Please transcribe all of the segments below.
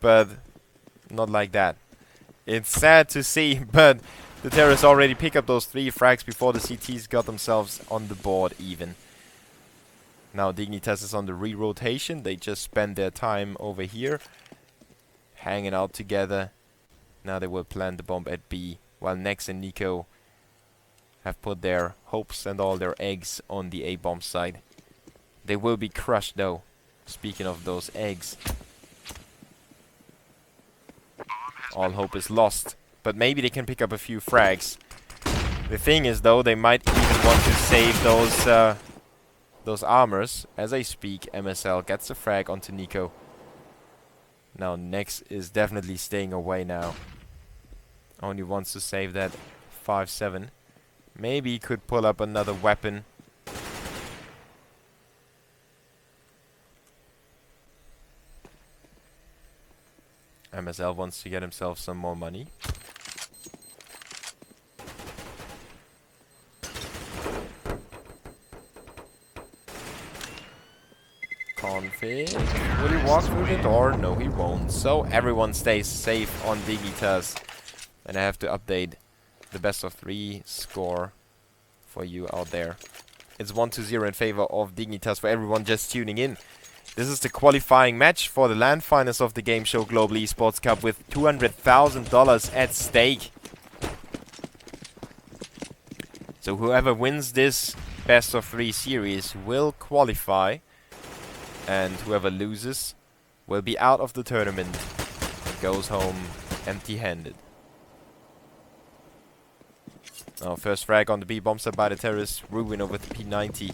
but not like that. It's sad to see, but the terrorists already pick up those 3 frags before the CTs got themselves on the board even. Now Dignitas is on the re-rotation. They just spend their time over here, hanging out together. Now they will plant the bomb at B, while Nex and Nico have put their hopes and all their eggs on the A bomb side. They will be crushed though, speaking of those eggs. All hope is lost, but maybe they can pick up a few frags. The thing is though, they might even want to save those armors. As I speak, MSL gets a frag onto Nico. Now Nex is definitely staying away now. Only wants to save that 5-7. Maybe he could pull up another weapon. MSL wants to get himself some more money. Config. Will he walk through the door? No, he won't. So everyone stays safe on Dignitas. And I have to update the best of 3 score for you out there. It's 1-0 in favor of Dignitas for everyone just tuning in. This is the qualifying match for the LAN finals of the Game Show Global Esports Cup with $200,000 at stake. So whoever wins this best of 3 series will qualify, and whoever loses will be out of the tournament and goes home empty-handed. Now first frag on the B bomb side by the terrorists. Rubino with the P90.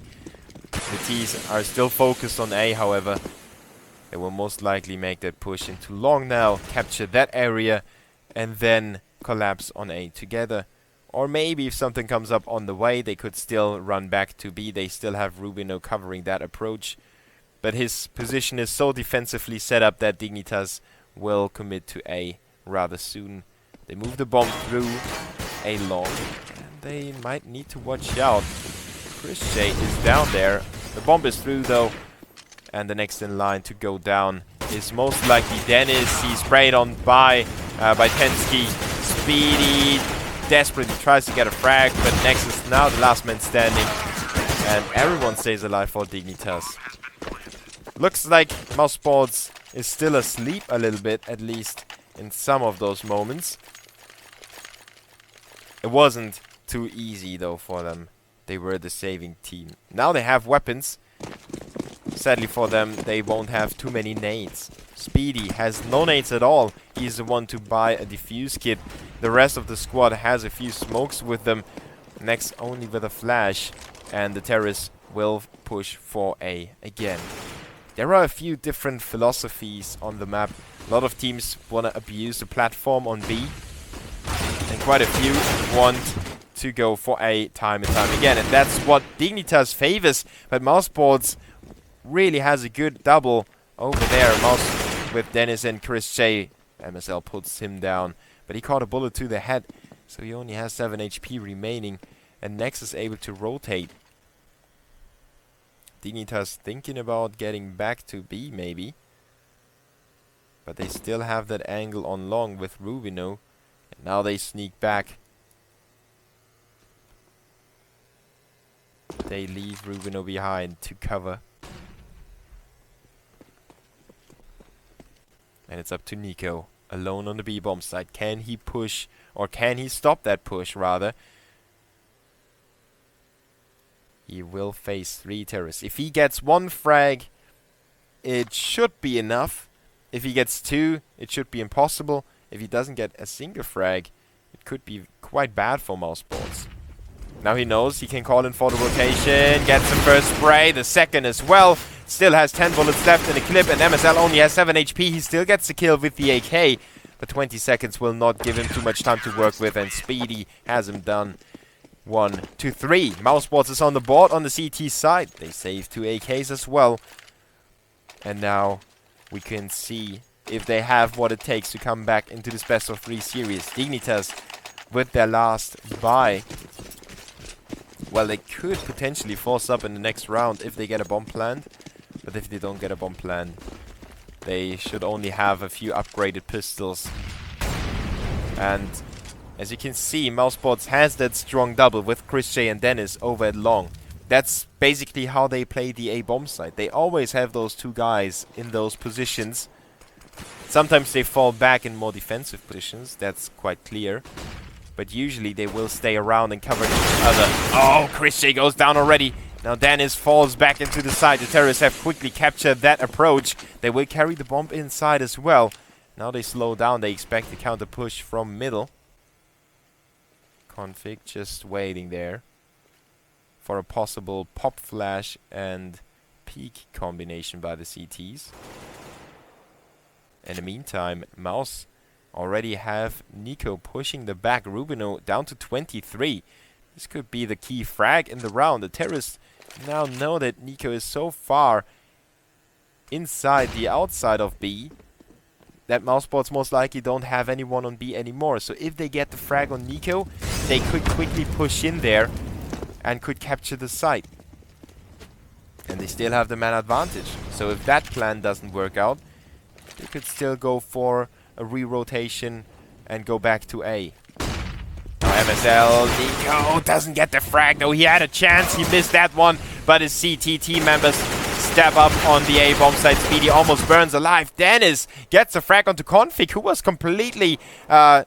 The T's are still focused on A, however. They will most likely make that push into long now, capture that area, and then collapse on A together. Or maybe if something comes up on the way, they could still run back to B. They still have Rubino covering that approach. But his position is so defensively set up that Dignitas will commit to A rather soon. They move the bomb through A long, and they might need to watch out. Chris J is down there. The bomb is through though, and the next in line to go down is most likely Dennis. He's sprayed on by Pensky. Speedy desperately tries to get a frag, but Nex is now the last man standing, and everyone stays alive for Dignitas. Looks like mousesports is still asleep a little bit, at least in some of those moments. It wasn't too easy though for them. They were the saving team. Now they have weapons. Sadly for them, they won't have too many nades. Speedy has no nades at all. He's the one to buy a defuse kit. The rest of the squad has a few smokes with them. Next only with a flash. And the terrorists will push for A again. There are a few different philosophies on the map. A lot of teams want to abuse the platform on B. And quite a few want to go for A time and time again. And that's what Dignitas favors. But mousesports really has a good double over there. Mouse with Dennis and Chris J. MSL puts him down. But he caught a bullet to the head. So he only has 7 HP remaining. And Nex is able to rotate. Dignitas thinking about getting back to B maybe. But they still have that angle on long with Rubino. And now they sneak back. They leave Rubino behind to cover. And it's up to Nico. Alone on the B bomb side. Can he push? Or can he stop that push rather? He will face 3 terrorists. If he gets 1 frag, it should be enough. If he gets 2, it should be impossible. If he doesn't get a single frag, it could be quite bad for mousesports. Now he knows he can call in for the rotation. Gets the first spray, the second as well. Still has 10 bullets left in the clip, and MSL only has 7 HP. He still gets the kill with the AK. But 20 seconds will not give him too much time to work with, and Speedy has him done. 1, 2, 3. mousesports is on the board on the CT side. They save 2 AKs as well. And now we can see if they have what it takes to come back into this best of 3 series. Dignitas with their last buy. Well, they could potentially force up in the next round if they get a bomb plant. But if they don't get a bomb plant, They should only have a few upgraded pistols. And as you can see, mousesports has that strong double with Chris J and Dennis over at long. That's basically how they play the A bomb site. They always have those two guys in those positions. Sometimes they fall back in more defensive positions, that's quite clear. But usually they will stay around and cover each other. Oh, Chris J goes down already. Now Dennis falls back into the side. The terrorists have quickly captured that approach. They will carry the bomb inside as well. Now they slow down. They expect the counter push from middle. Config just waiting there for a possible pop flash and peek combination by the CTs. In the meantime, Mouse already have Nico pushing the back. Rubino down to 23. This could be the key frag in the round. The terrorists now know that Nico is so far inside the outside of B that mousesports most likely don't have anyone on B anymore. So if they get the frag on Nico, they could quickly push in there and could capture the site. And they still have the man advantage. So if that plan doesn't work out, they could still go for a re-rotation and go back to A. MSL, Nico doesn't get the frag though. He had a chance, he missed that one, but his CT team members step up on the A bomb site. Speedy almost burns alive. Dennis gets a frag onto Config, who was completely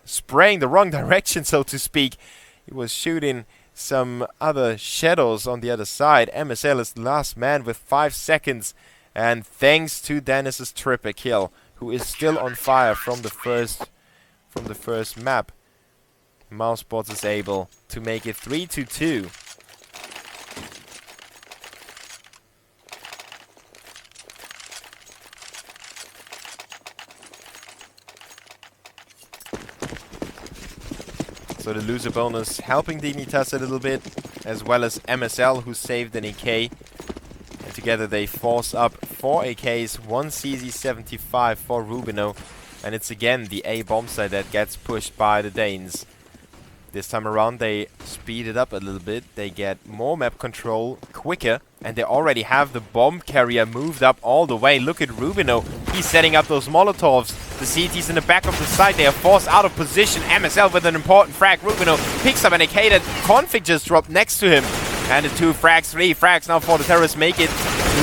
spraying the wrong direction, so to speak. He was shooting some other shadows on the other side. MSL is the last man with 5 seconds, and thanks to Dennis's triple kill, who is still on fire from the first map, mousesports is able to make it 3-2. So the loser bonus helping Dignitas a little bit, as well as MSL, who saved an AK. And together they force up 4 AKs, 1 CZ75 for Rubino. And it's again the A bomb site that gets pushed by the Danes. This time around they speed it up a little bit. They get more map control quicker. And they already have the bomb carrier moved up all the way. Look at Rubino. He's setting up those Molotovs. The CT's in the back of the site. They are forced out of position. MSL with an important frag. Rubino picks up an AK that Config just dropped next to him. And the 3 frags now for the terrorists make it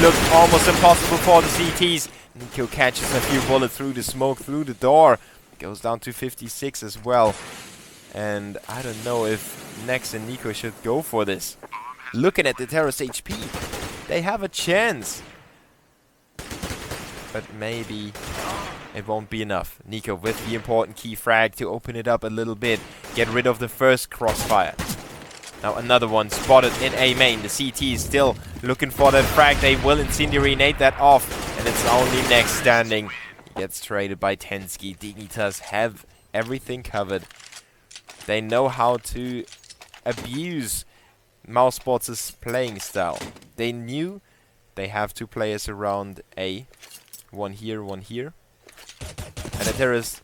look almost impossible for the CTs. Nico catches a few bullets through the smoke, through the door. Goes down to 56 as well. And I don't know if Nex and Nico should go for this. Looking at the terrorist HP, they have a chance. But maybe it won't be enough. Nico with the important key frag to open it up a little bit. Get rid of the first crossfire. Now another one spotted in A main. The CT is still looking for that frag. They will incinerate that off. And it's only Nex standing. He gets traded by Tensky. Dignitas have everything covered. They know how to abuse mousesports' playing style. They knew they have 2 players around A. One here, one here. And the terrorists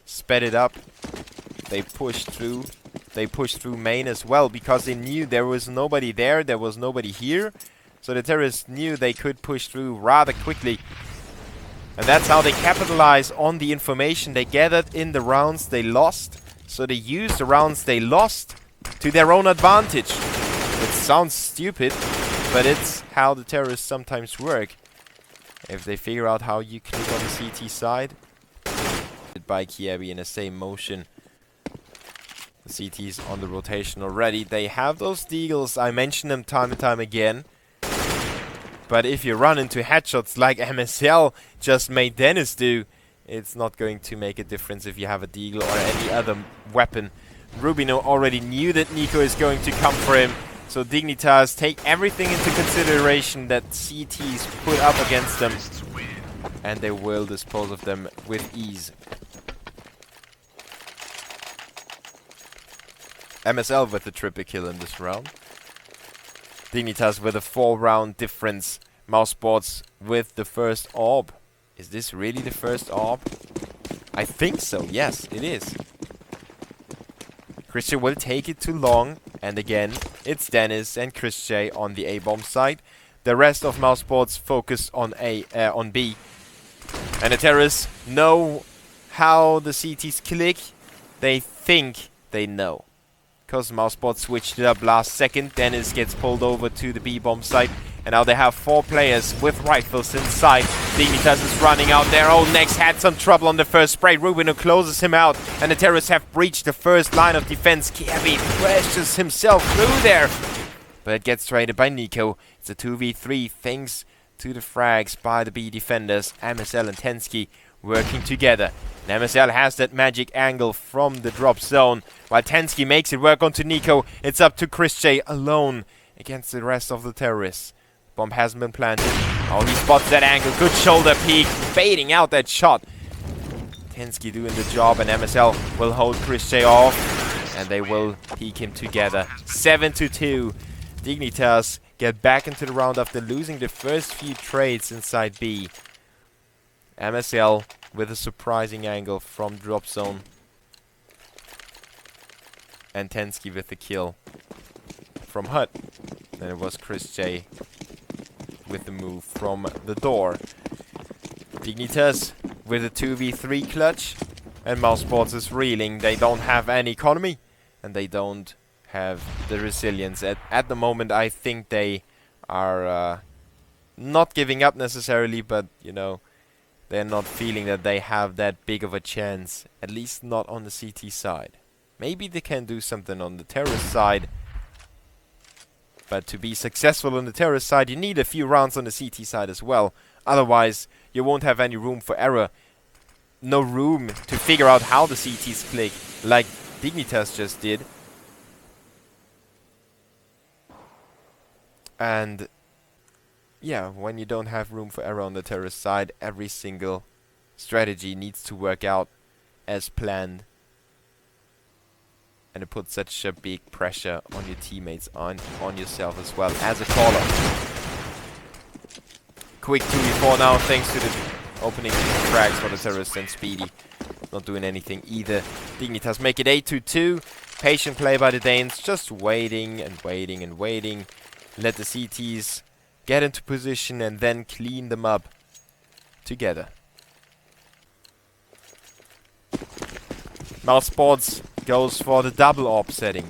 sped it up. They pushed through. They pushed through main as well because they knew there was nobody there. There was nobody here. So the terrorists knew they could push through rather quickly. And that's how they capitalize on the information they gathered in the rounds they lost. So they used the rounds they lost to their own advantage. It sounds stupid, but it's how the terrorists sometimes work. If they figure out how you click on the CT side, by Kiabi in the same motion. The CT's on the rotation already. They have those deagles. I mention them time and time again. But if you run into headshots like MSL just made Dennis do, it's not going to make a difference if you have a deagle or any other weapon. Rubino already knew that Nico is going to come for him. So Dignitas take everything into consideration that CTs put up against them. And they will dispose of them with ease. MSL with the triple kill in this round. Dignitas with a 4-round difference. Mousesports with the first orb. Is this really the first orb? I think so, yes, it is. Christian will take it too long. And again, it's Dennis and Chris J on the A-bomb side. The rest of Mousesports focus on B. And the terrorists know how the CTs click. They think they know. Because mousesports switched it up last second. Dennis gets pulled over to the B-bomb site. And now they have 4 players with rifles inside. Dignitas is running out there. Oh, Nex had some trouble on the first spray. Rubino closes him out. And the terrorists have breached the first line of defense. Kirby crashes himself through there. But it gets traded by Nico. It's a 2v3 thanks to the frags by the B defenders. MSL and Tensky working together. And MSL has that magic angle from the drop zone. While Tensky makes it work onto Nico. It's up to Chris J alone against the rest of the terrorists. Bomb hasn't been planted. Oh, he spots that angle. Good shoulder peek. Baiting out that shot. Tensky doing the job, and MSL will hold Chris J off. And they will peek him together. 7-2. Dignitas get back into the round after losing the first few trades inside B. MSL with a surprising angle from drop zone. And Tensky with the kill from Hut. And it was Chris J with the move from the door. Dignitas with a 2v3 clutch. And mousesports is reeling. They don't have any economy. And they don't have the resilience. At the moment, I think they are not giving up necessarily. But, you know, they're not feeling that they have that big of a chance. At least not on the CT side. Maybe they can do something on the terrorist side. But to be successful on the terrorist side, you need a few rounds on the CT side as well. Otherwise, you won't have any room for error. No room to figure out how the CTs click, like Dignitas just did. And yeah, when you don't have room for error on the terrorist side, every single strategy needs to work out as planned. And it puts such a big pressure on your teammates, on yourself as well as a caller. Quick 2v4 now thanks to the opening frags for the terrorists, and Speedy not doing anything either. Dignitas make it 8-2. Patient play by the Danes, just waiting and waiting and waiting. Let the CTs get into position and then clean them up together. mousesports goes for the double AWP setting.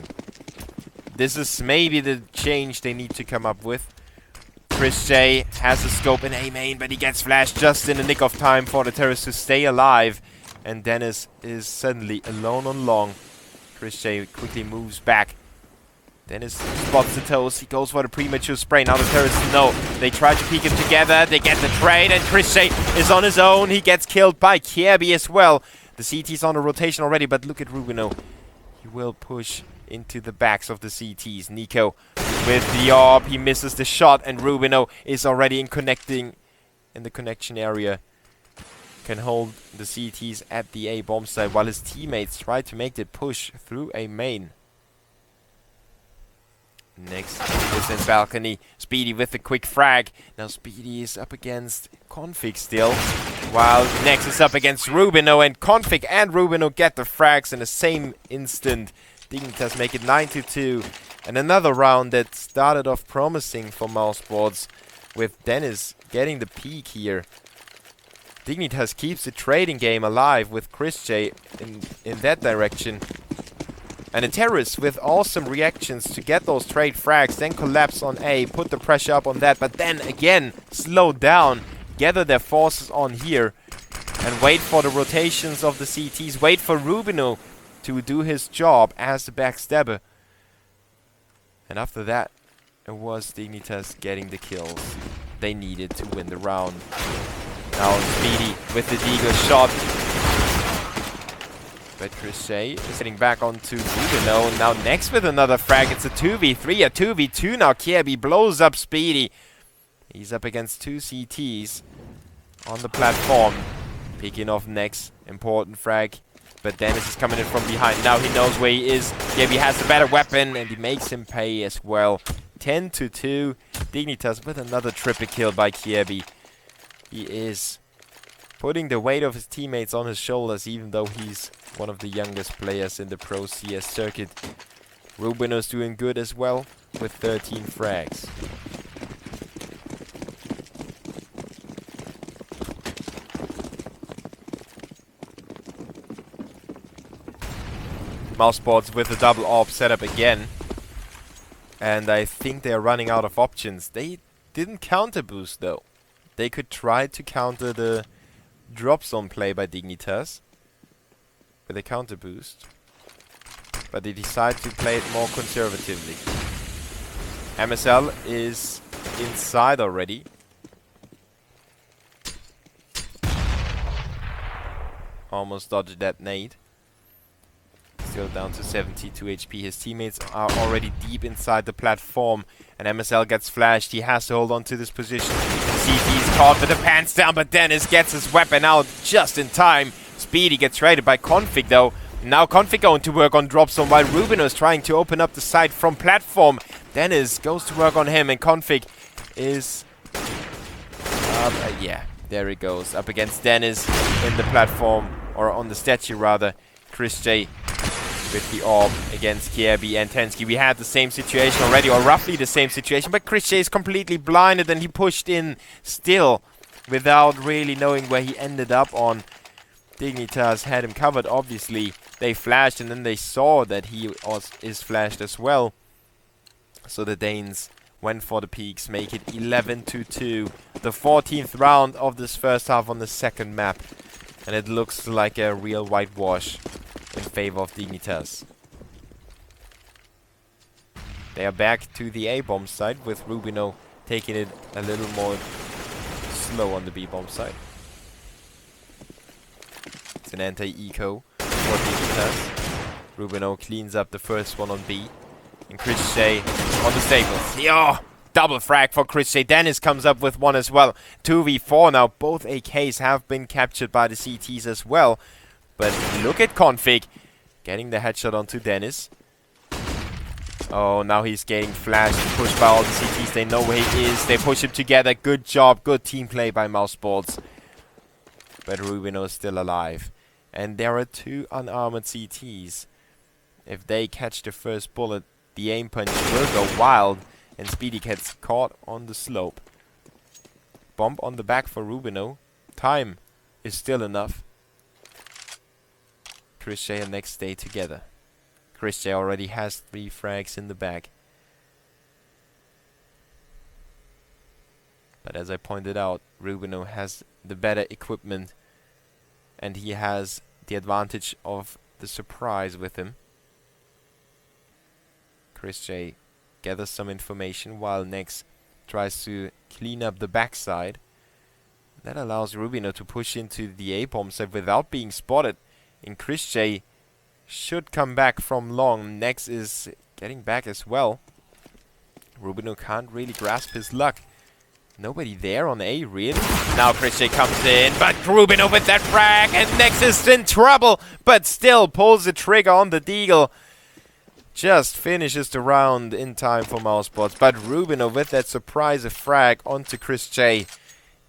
This is maybe the change they need to come up with. Chris J has a scope in A main, but he gets flashed just in the nick of time for the terrorists to stay alive. And Dennis is suddenly alone on long. Chris J quickly moves back. Dennis spots the toes. He goes for the premature spray. Now the terrorists know. They try to peek him together. They get the trade, and Chris J is on his own. He gets killed by Kirby as well. The CT's on a rotation already, but look at Rubino. He will push into the backs of the CTs. Nico with the AWP. He misses the shot, and Rubino is already in the connection area. Can hold the CTs at the A bomb site while his teammates try to make the push through A main. Next is in balcony. Speedy with the quick frag. Now Speedy is up against Config still. While Next is up against Rubino, and Config and Rubino get the frags in the same instant. Dignitas make it 9-2. And another round that started off promising for mousesports, with Dennis getting the peak here. Dignitas keeps the trading game alive with Chris J in that direction. And the terrorists with awesome reactions to get those trade frags, then collapse on A, put the pressure up on that, but then again slow down, gather their forces on here, and wait for the rotations of the CTs, wait for Rubino to do his job as the backstabber. And after that, it was Dignitas getting the kills they needed to win the round. Now Speedy with the Deagle shot. But Chris J is getting back onto Rubino. Now Next with another frag. It's a 2v3, a 2v2 now. Kirby blows up Speedy. He's up against two CTs on the platform. Picking off Next. Important frag. But Dennis is coming in from behind. Now he knows where he is. Kirby has the better weapon, and he makes him pay as well. 10-2. Dignitas with another triple kill by Kirby. He is putting the weight of his teammates on his shoulders, even though he's one of the youngest players in the Pro CS circuit. Rubino's doing good as well, with 13 frags. mousesports with a double AWP setup again. And I think they are running out of options. They didn't counter boost though. They could try to counter the drop zone play by Dignitas with a counter boost, but they decide to play it more conservatively. MSL is inside already. Almost dodged that nade. Still down to 72 HP. His teammates are already deep inside the platform, and MSL gets flashed. He has to hold on to this position. CT's caught with the pants down, but Dennis gets his weapon out just in time. Speedy gets raided by Config though. Now Config going to work on drop zone while Rubino is trying to open up the site from platform. Dennis goes to work on him, and Config is yeah, there he goes up against Dennis in the platform, or on the statue rather. Chris J with the AWP against Kierby and Tensky. We had the same situation already, or roughly the same situation, but Chris J is completely blinded and he pushed in still without really knowing where he ended up on. Dignitas had him covered, obviously. They flashed and then they saw that he is flashed as well. So the Danes went for the peaks, make it 11-2. The 14th round of this first half on the second map. And it looks like a real whitewash in favor of Dignitas. They are back to the A-bomb side with Rubino taking it a little more slow on the B-bomb side. It's an anti-eco for Dignitas. Rubino cleans up the first one on B. And Chris J on the staples. Yo! Double frag for Chris J. Dennis comes up with one as well. 2v4 now. Both AKs have been captured by the CTs as well. But look at Config getting the headshot onto Dennis. Oh, now he's getting flashed and pushed by all the CTs. They know where he is. They push him together. Good job. Good team play by mousesports. But Rubino is still alive. And there are two unarmored CTs. If they catch the first bullet, the aim punch will go wild. And Speedy gets caught on the slope. Bomb on the back for Rubino. Time is still enough. Chris J and next stay together. Chris J already has 3 frags in the bag. But as I pointed out, Rubino has the better equipment. And he has the advantage of the surprise with him. Chris J gathers some information while Nex tries to clean up the backside. That allows Rubino to push into the A-bomb side without being spotted. And Chris J should come back from long. Nex is getting back as well. Rubino can't really grasp his luck. Nobody there on A, really? Now Chris J comes in, but Rubino with that frag, and Nex is in trouble, but still pulls the trigger on the Deagle. Just finishes the round in time for mousesports, but Rubino with that surprise frag onto Chris J.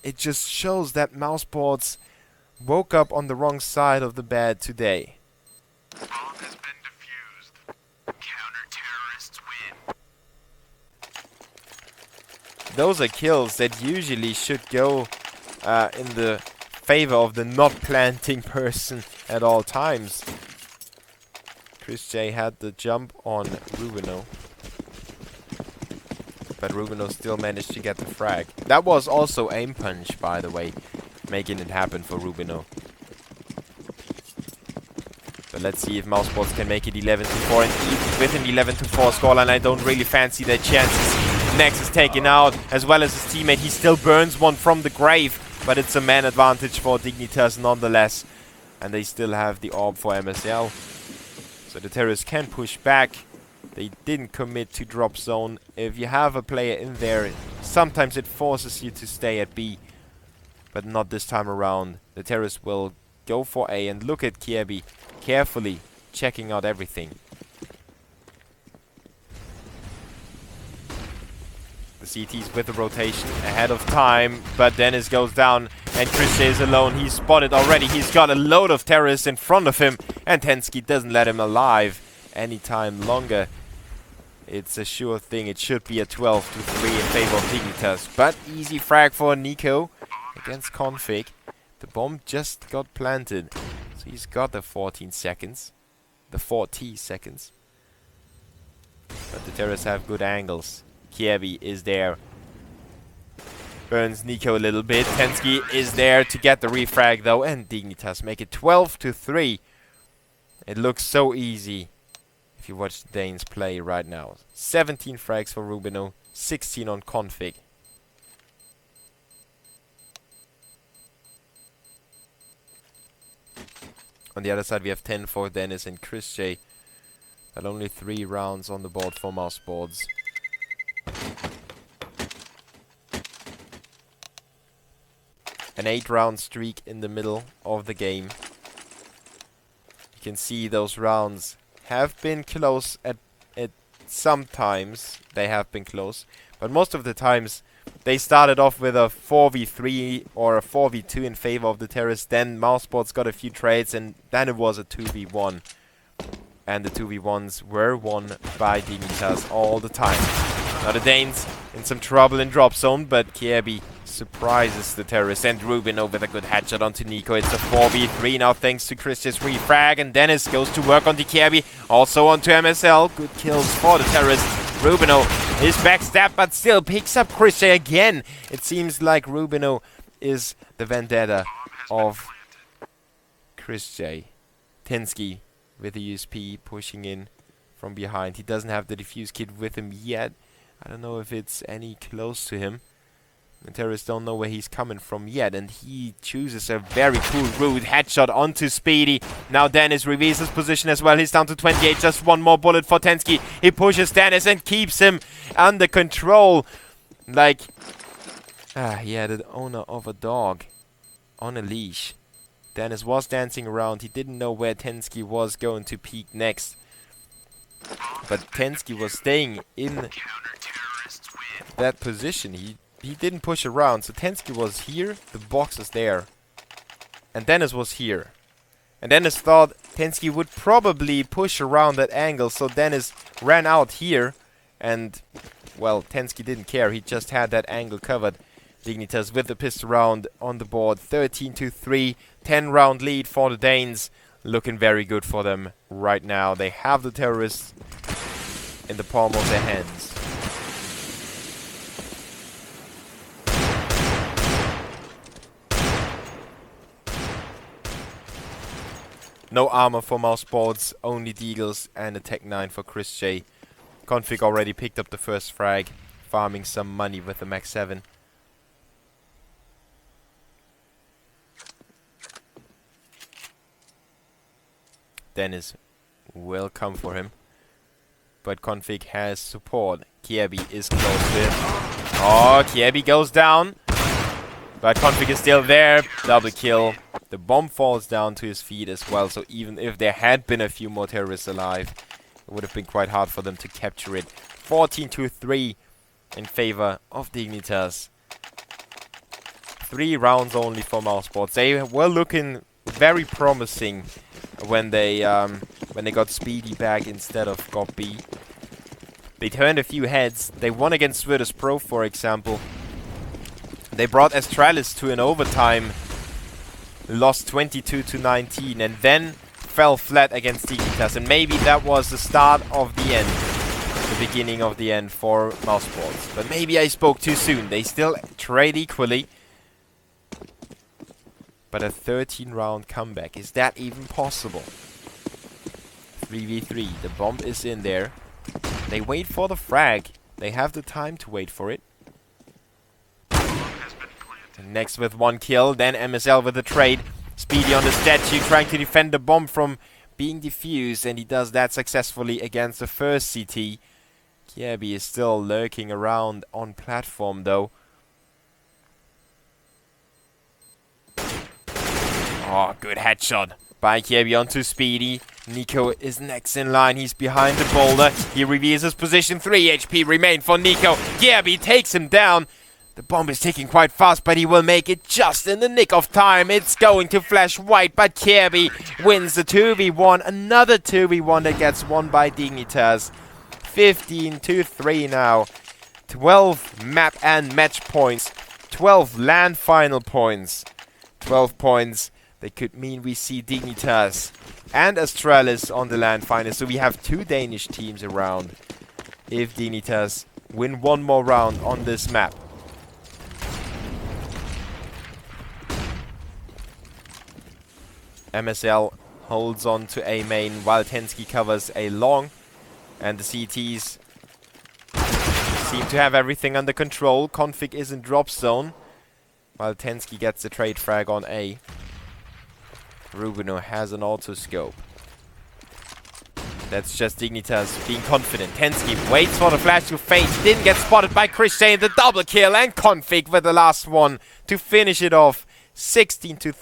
It just shows that mousesports woke up on the wrong side of the bed today. Bomb has been defused. Counter-terrorists win. Those are kills that usually should go in the favor of the not planting person at all times. Chris J had the jump on Rubino. But Rubino still managed to get the frag. That was also aim punch, by the way, making it happen for Rubino. But let's see if mousesports can make it 11-4. And even with an 11-4 scoreline, I don't really fancy their chances. Nex is taken out, as well as his teammate. He still burns one from the grave, but it's a man advantage for Dignitas nonetheless. And they still have the AWP for MSL. So the terrorists can push back. They didn't commit to drop zone. If you have a player in there, sometimes it forces you to stay at B. But not this time around. The terrorists will go for A, and look at Kierby carefully checking out everything. The CT's with the rotation ahead of time, but Dennis goes down and Chris J is alone. He's spotted already. He's got a load of terrorists in front of him, and Tensky doesn't let him alive any time longer. It's a sure thing. It should be a 12-3 in favor of Dignitas. But easy frag for Nico against Config. The bomb just got planted, so he's got the 14 seconds. the 40 seconds. But the terrorists have good angles. Kiebi is there. Burns Nico a little bit. Tensky is there to get the refrag though. And Dignitas make it 12-3. It looks so easy if you watch the Danes play right now. 17 frags for Rubino. 16 on config. On the other side we have 10 for Dennis and Chris J. But only 3 rounds on the board for mousesports. An 8-round streak in the middle of the game. You can see those rounds have been close at sometimes. They have been close. But most of the times they started off with a 4v3 or a 4v2 in favor of the terrorists. Then mousesports got a few trades and then it was a 2v1. And the 2v1s were won by dignitas all the time. Now the Danes in some trouble in drop zone, but Kiebi surprises the terrorists and Rubino with a good headshot onto Nico. It's a 4v3 now thanks to Christian's refrag, and Dennis goes to work on the Kiebi, also onto MSL. Good kills for the terrorists. Rubino is backstabbed but still picks up Christian again. It seems like Rubino is the vendetta of Chris J. Tensky with the USP pushing in from behind. He doesn't have the defuse kit with him yet. I don't know if it's any close to him. The terrorists don't know where he's coming from yet, and he chooses a very cool route. Headshot onto Speedy. Now Dennis reveals his position as well. He's down to 28. Just one more bullet for Tensky. He pushes Dennis and keeps him under control. Like, yeah, the owner of a dog on a leash. Dennis was dancing around. He didn't know where Tensky was going to peek next. But Tensky was staying in that position. He didn't push around. So Tensky was here. The box is there. And Dennis was here. And Dennis thought Tensky would probably push around that angle. So Dennis ran out here. And, well, Tensky didn't care. He just had that angle covered. Dignitas with the pistol round on the board. 13-3. 10-round lead for the Danes. Looking very good for them right now. They have the terrorists in the palm of their hands. No armor for mousesports, only deagles and a Tech 9 for Chris J. Config already picked up the first frag, farming some money with the Max 7. Dennis will come for him. But Config has support. Kiebi is close to him. Oh, Kiebi goes down. But Config is still there. Double kill. The bomb falls down to his feet as well. So even if there had been a few more terrorists alive, it would have been quite hard for them to capture it. 14-3 in favor of Dignitas. 3 rounds only for mousesports. They were looking very promising when they got Speedy back instead of got B. They turned a few heads. They won against Virtus Pro, for example. They brought Astralis to an overtime, lost 22-19, and then fell flat against Dignitas. And maybe that was the start of the end, the beginning of the end for mousesports. But maybe I spoke too soon. They still trade equally. But a 13-round comeback, is that even possible? 3v3, the bomb is in there. They wait for the frag. They have the time to wait for it. Next with 1 kill, then MSL with a trade. Speedy on the statue, trying to defend the bomb from being defused, and he does that successfully against the first CT. Kiebi is still lurking around on platform though. Oh, good headshot by Kiebi onto Speedy. Nico is next in line. He's behind the boulder. He reveals his position. 3 HP remain for Nico. Kiebi takes him down. The bomb is ticking quite fast, but he will make it just in the nick of time. It's going to flash white, but Kiebi wins the 2v1. Another 2v1 that gets won by Dignitas. 15-3 now. 12 map and match points. 12 LAN final points. 12 points. that could mean we see Dignitas and Astralis on the land final. So we have 2 Danish teams around if Dignitas win one more round on this map. MSL holds on to A main while Tensky covers A long, and the CTs seem to have everything under control. Config is in drop zone while Tensky gets the trade frag on A. Rubino has an auto scope. That's just Dignitas being confident. Tensky waits for the flash to fade. Didn't get spotted by Christian. The double kill, and Config with the last one to finish it off. 16-3